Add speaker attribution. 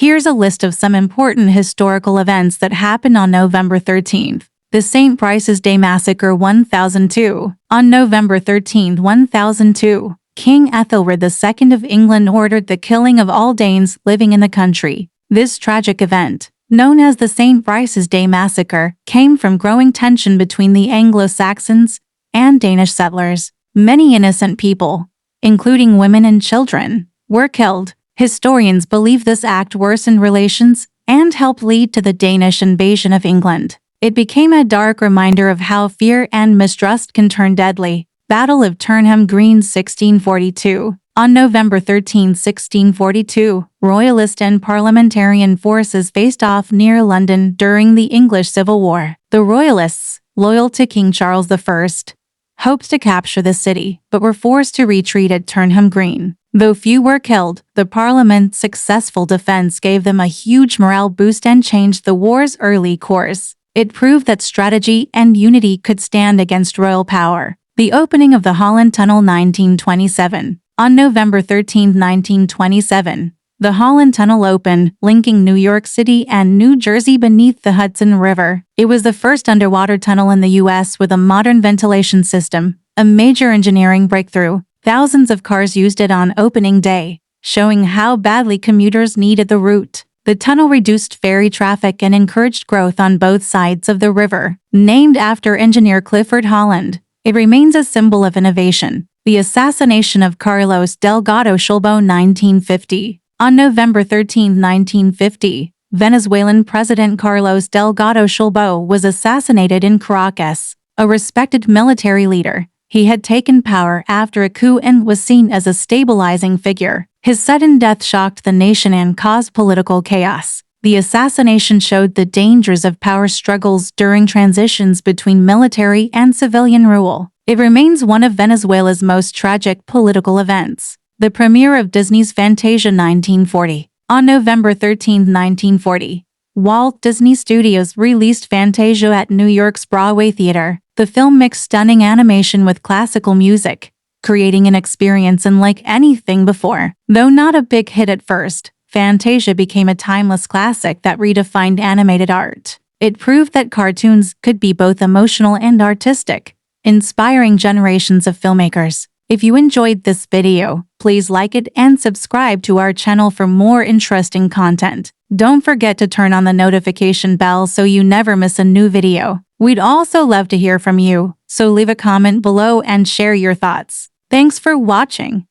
Speaker 1: Here's a list of some important historical events that happened on November 13th. The St. Brice's Day Massacre 1002. On November 13, 1002, King Æthelred II of England ordered the killing of all Danes living in the country. This tragic event, known as the St. Brice's Day Massacre, came from growing tension between the Anglo-Saxons and Danish settlers. Many innocent people, including women and children, were killed. Historians believe this act worsened relations and helped lead to the Danish invasion of England. It became a dark reminder of how fear and mistrust can turn deadly. Battle of Turnham Green 1642. On November 13, 1642, Royalist and Parliamentarian forces faced off near London during the English Civil War. The Royalists, loyal to King Charles I, hoped to capture the city, but were forced to retreat at Turnham Green. Though few were killed, the Parliament's successful defense gave them a huge morale boost and changed the war's early course. It proved that strategy and unity could stand against royal power. The opening of the Holland Tunnel 1927. On November 13, 1927, the Holland Tunnel opened, linking New York City and New Jersey beneath the Hudson River. It was the first underwater tunnel in the U.S. with a modern ventilation system, a major engineering breakthrough. Thousands of cars used it on opening day, showing how badly commuters needed the route. The tunnel reduced ferry traffic and encouraged growth on both sides of the river. Named after engineer Clifford Holland, it remains a symbol of innovation. The assassination of Carlos Delgado Chalbaud 1950. On November 13, 1950, Venezuelan President Carlos Delgado Chalbaud was assassinated in Caracas. A respected military leader, he had taken power after a coup and was seen as a stabilizing figure. His sudden death shocked the nation and caused political chaos. The assassination showed the dangers of power struggles during transitions between military and civilian rule. It remains one of Venezuela's most tragic political events. The premiere of Disney's Fantasia 1940. On November 13, 1940, Walt Disney Studios released Fantasia at New York's Broadway Theater. The film mixed stunning animation with classical music, creating an experience unlike anything before. Though not a big hit at first, Fantasia became a timeless classic that redefined animated art. It proved that cartoons could be both emotional and artistic, inspiring generations of filmmakers. If you enjoyed this video, please like it and subscribe to our channel for more interesting content. Don't forget to turn on the notification bell so you never miss a new video. We'd also love to hear from you, so leave a comment below and share your thoughts. Thanks for watching.